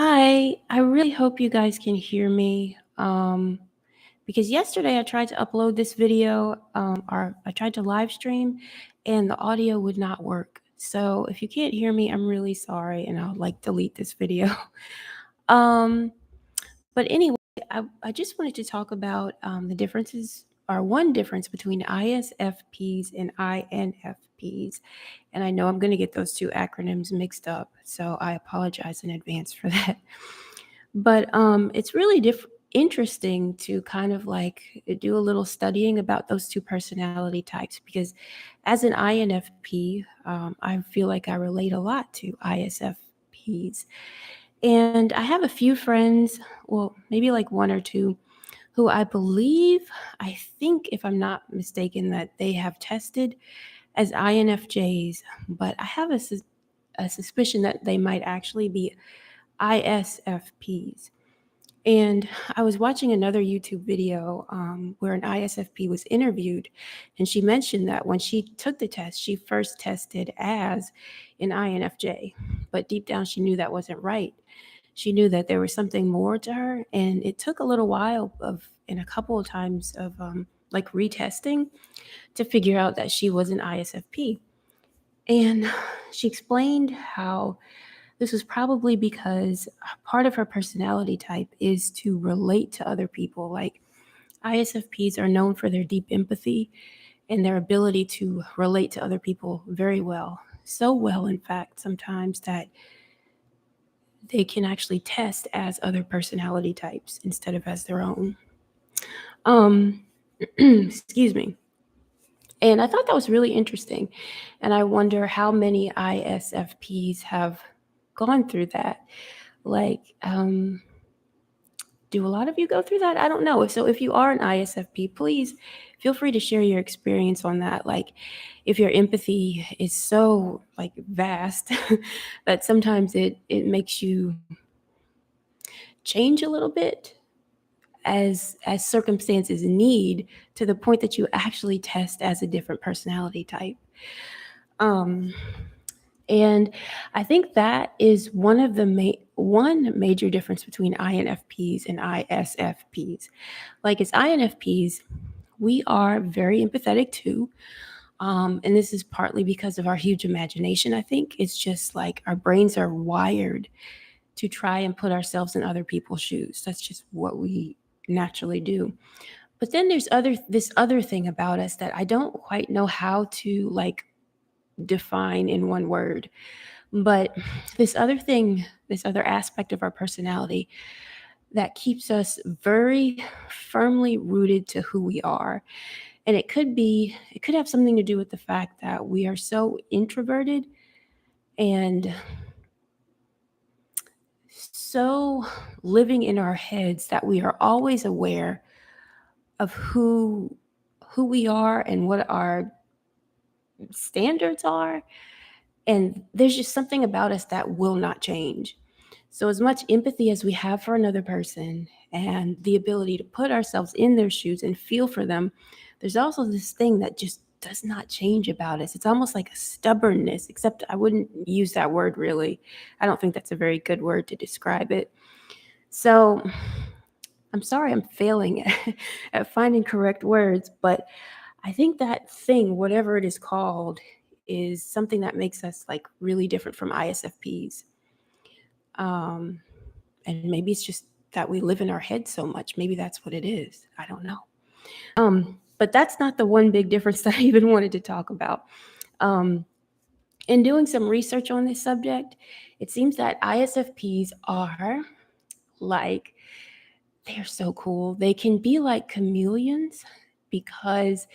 Hi, I really hope you guys can hear me. Because yesterday I tried to upload this video, or I tried to live stream, and the audio would not work. So if you can't hear me, I'm really sorry, and I'll delete this video. um, but anyway, I just wanted to talk about the differences, or one difference between ISFPs and INFPs. And I know I'm going to get those two acronyms mixed up, so I apologize in advance for that. But it's really interesting to kind of do a little studying about those two personality types because as an INFP, I feel like I relate a lot to ISFPs. And I have a few friends, well, maybe like one or two, who I think, if I'm not mistaken, that they have tested as INFJs, but I have a suspicion that they might actually be ISFPs. And I was watching another YouTube video where an ISFP was interviewed, and she mentioned that when she took the test, she first tested as an INFJ, but deep down she knew that wasn't right. She knew that there was something more to her, and it took a little while and a couple of times of retesting to figure out that she was an ISFP. And she explained how this was probably because part of her personality type is to relate to other people. Like ISFPs are known for their deep empathy and their ability to relate to other people very well. So well, in fact, sometimes that they can actually test as other personality types instead of as their own. Um, excuse me. And I thought that was really interesting. And I wonder how many ISFPs have gone through that. Like, do a lot of you go through that? I don't know. So if you are an ISFP, please feel free to share your experience on that. Like if your empathy is so vast that sometimes it makes you change a little bit as circumstances need, to the point that you actually test as a different personality type. Um And I think that is one major difference between INFPs and ISFPs. Like as INFPs, we are very empathetic too. And this is partly because of our huge imagination, I think. It's just like our brains are wired to try and put ourselves in other people's shoes. That's just what we naturally do. But then there's this other thing about us that I don't quite know how to define in one word. But this other aspect of our personality that keeps us very firmly rooted to who we are. And it could have something to do with the fact that we are so introverted and so living in our heads that we are always aware of who we are and what our standards are. And there's just something about us that will not change. So, as much empathy as we have for another person and the ability to put ourselves in their shoes and feel for them, there's also this thing that just does not change about us. It's almost like a stubbornness, except I wouldn't use that word really. I don't think that's a very good word to describe it. So, I'm sorry I'm failing at finding correct words, but I think that thing, whatever it is called, is something that makes us really different from ISFPs. Um, and maybe it's just that we live in our head so much. Maybe that's what it is. I don't know. But that's not the one big difference that I even wanted to talk about. Um, in doing some research on this subject, it seems that ISFPs are like, they're so cool. They can be like chameleons because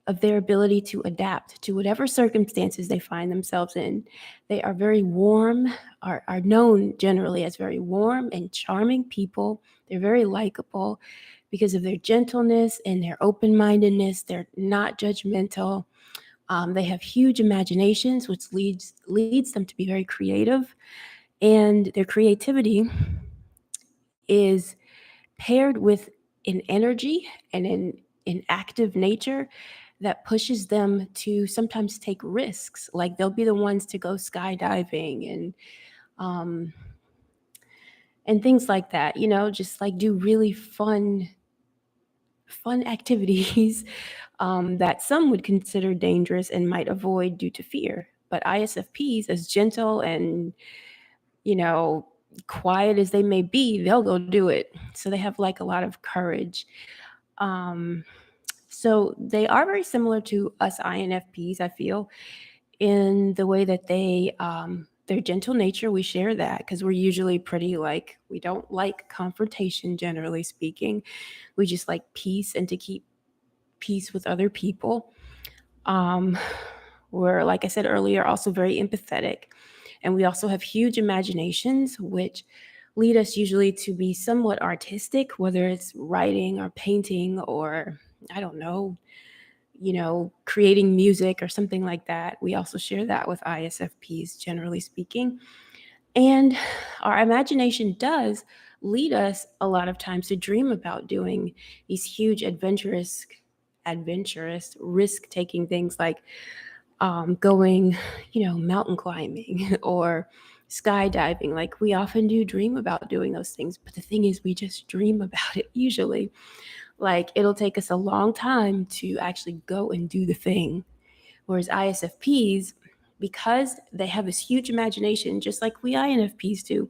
of their ability to adapt to whatever circumstances they find themselves in. They are very warm, are known generally as very warm and charming people. They're very likable because of their gentleness and their open mindedness. They're not judgmental. They have huge imaginations, which leads them to be very creative. And their creativity is paired with an energy and an active nature that pushes them to sometimes take risks. Like they'll be the ones to go skydiving and um, and things like that, just like do really fun activities that some would consider dangerous and might avoid due to fear. But ISFPs, as gentle and, you know, quiet as they may be, they'll go do it. So they have like a lot of courage. Um, so they are very similar to us INFPs, I feel, in the way that their gentle nature, we share that because we're usually pretty like, we don't like confrontation, generally speaking. We just like peace and to keep peace with other people. Um, we're, like I said earlier, also very empathetic. And we also have huge imaginations, which lead us usually to be somewhat artistic, whether it's writing or painting or, I don't know, creating music or something like that. We also share that with ISFPs, generally speaking. And our imagination does lead us a lot of times to dream about doing these huge adventurous risk-taking things like going, mountain climbing or skydiving. Like we often do dream about doing those things, but the thing is, we just dream about it usually. Like it'll take us a long time to actually go and do the thing. Whereas ISFPs, because they have this huge imagination, just like we INFPs do,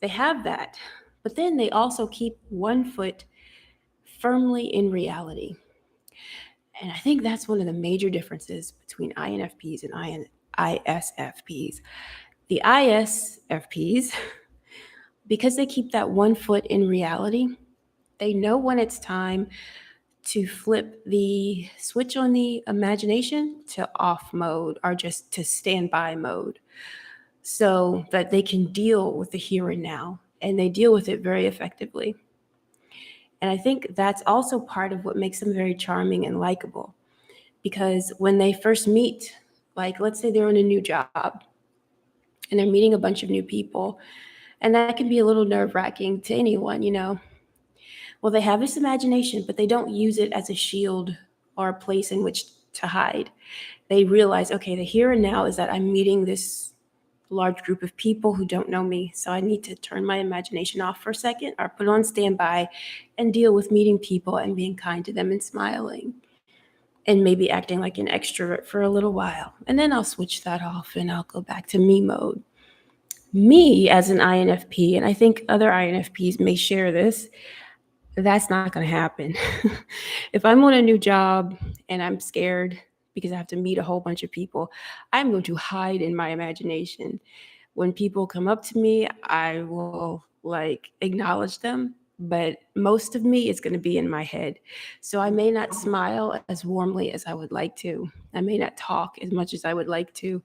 they have that. But then they also keep one foot firmly in reality. And I think that's one of the major differences between INFPs and ISFPs. The ISFPs, because they keep that one foot in reality, they know when it's time to flip the switch on the imagination to off mode or just to standby mode so that they can deal with the here and now. And they deal with it very effectively. And I think that's also part of what makes them very charming and likable. Because when they first meet, like let's say they're in a new job and they're meeting a bunch of new people, and that can be a little nerve wracking to anyone. Well, they have this imagination, but they don't use it as a shield or a place in which to hide. They realize, okay, the here and now is that I'm meeting this large group of people who don't know me. So I need to turn my imagination off for a second or put it on standby and deal with meeting people and being kind to them and smiling and maybe acting like an extrovert for a little while. And then I'll switch that off and I'll go back to me mode. Me as an INFP, and I think other INFPs may share this, that's not going to happen. If I'm on a new job and I'm scared because I have to meet a whole bunch of people, I'm going to hide in my imagination. When people come up to me, I will like acknowledge them, but most of me is going to be in my head. So I may not smile as warmly as I would like to. I may not talk as much as I would like to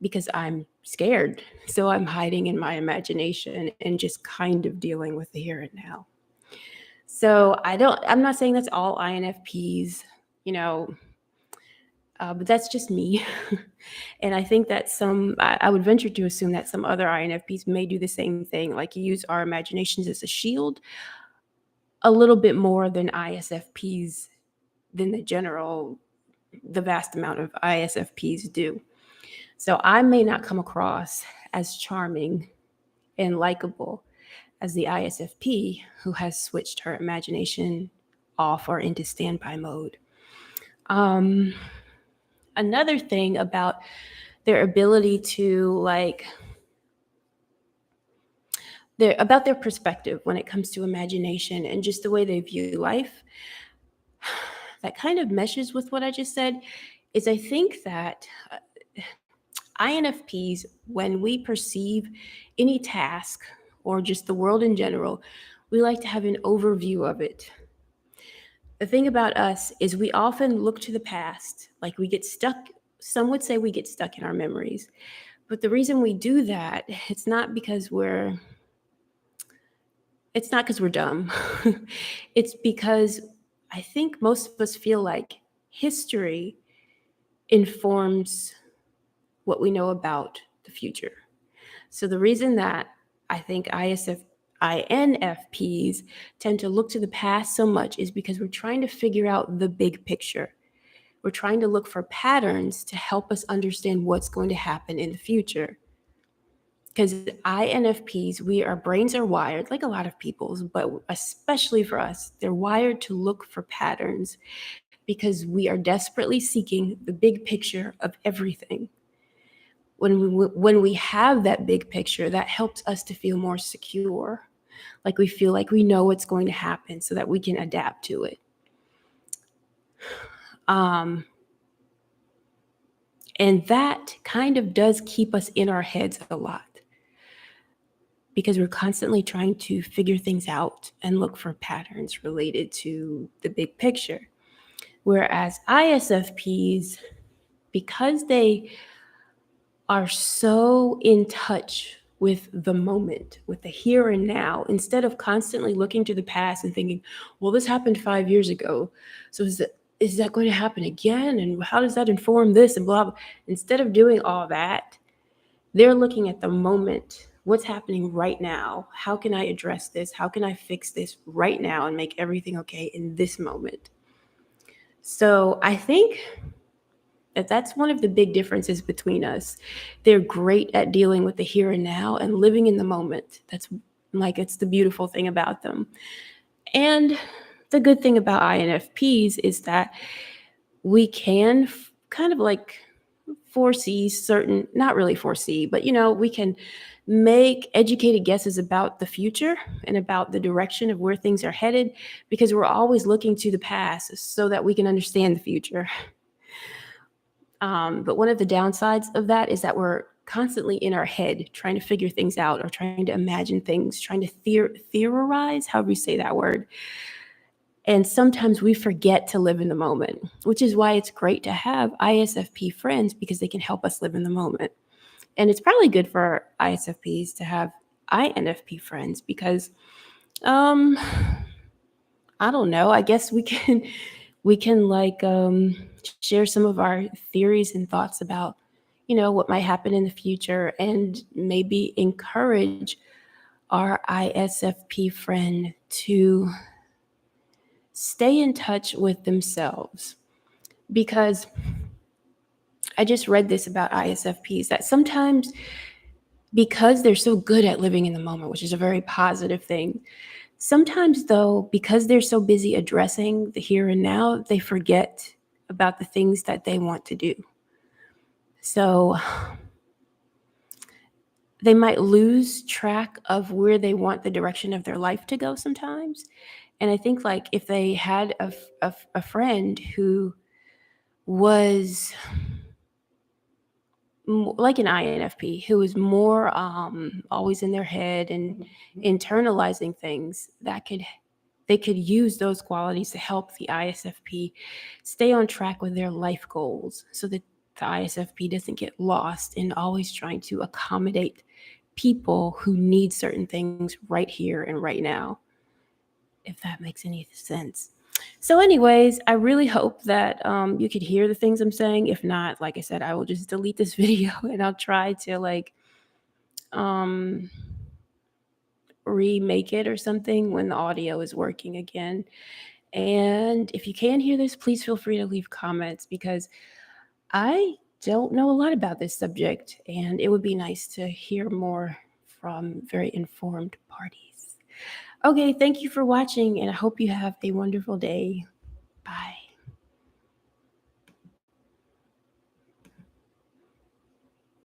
because I'm scared. So I'm hiding in my imagination and just kind of dealing with the here and now. So I'm not saying that's all INFPs, you know, but that's just me. And I think that I would venture to assume that some other INFPs may do the same thing, like use our imaginations as a shield a little bit more than ISFPs, than the vast amount of ISFPs do. So I may not come across as charming and likable as the ISFP who has switched her imagination off or into standby mode. Um, Another thing about their ability to about their perspective when it comes to imagination and just the way they view life that kind of meshes with what I just said is I think that INFPs, when we perceive any task or just the world in general, we like to have an overview of it. The thing about us is we often look to the past, like we get stuck. Some would say we get stuck in our memories. But the reason we do that, it's not because we're dumb. It's because I think most of us feel like history informs what we know about the future. So the reason that I think INFPs tend to look to the past so much is because we're trying to figure out the big picture. We're trying to look for patterns to help us understand what's going to happen in the future. Because INFPs, our brains are wired like a lot of people's, but especially for us, they're wired to look for patterns because we are desperately seeking the big picture of everything. When we have that big picture, that helps us to feel more secure. Like we feel like we know what's going to happen so that we can adapt to it. Um, and that kind of does keep us in our heads a lot because we're constantly trying to figure things out and look for patterns related to the big picture. Whereas ISFPs, because they are so in touch with the moment, with the here and now, instead of constantly looking to the past and thinking, well, this happened 5 years ago. So is that going to happen again? And how does that inform this and blah, blah. Instead of doing all that, they're looking at the moment. What's happening right now? How can I address this? How can I fix this right now and make everything okay in this moment? So I think that's one of the big differences between us. They're great at dealing with the here and now and living in the moment. It's the beautiful thing about them. And the good thing about INFPs is that we can kind of like foresee certain, not really foresee, but we can make educated guesses about the future and about the direction of where things are headed because we're always looking to the past so that we can understand the future. But one of the downsides of that is that we're constantly in our head trying to figure things out or trying to imagine things, trying to theorize, however you say that word. And sometimes we forget to live in the moment, which is why it's great to have ISFP friends because they can help us live in the moment. And it's probably good for ISFPs to have INFP friends because um I don't know, I guess we can share some of our theories and thoughts about what might happen in the future and maybe encourage our ISFP friend to stay in touch with themselves. Because I just read this about ISFPs that sometimes, because they're so good at living in the moment, which is a very positive thing, sometimes though, because they're so busy addressing the here and now, they forget about the things that they want to do. So they might lose track of where they want the direction of their life to go sometimes. And I think like if they had a friend who was like an INFP who was more always in their head and internalizing things, they could use those qualities to help the ISFP stay on track with their life goals so that the ISFP doesn't get lost in always trying to accommodate people who need certain things right here and right now, if that makes any sense. So, anyways, I really hope that you could hear the things I'm saying. If not, like I said, I will just delete this video and I'll try to um, remake it or something when the audio is working again. And if you can hear this, please feel free to leave comments because I don't know a lot about this subject and it would be nice to hear more from very informed parties. Okay, thank you for watching and I hope you have a wonderful day. Bye.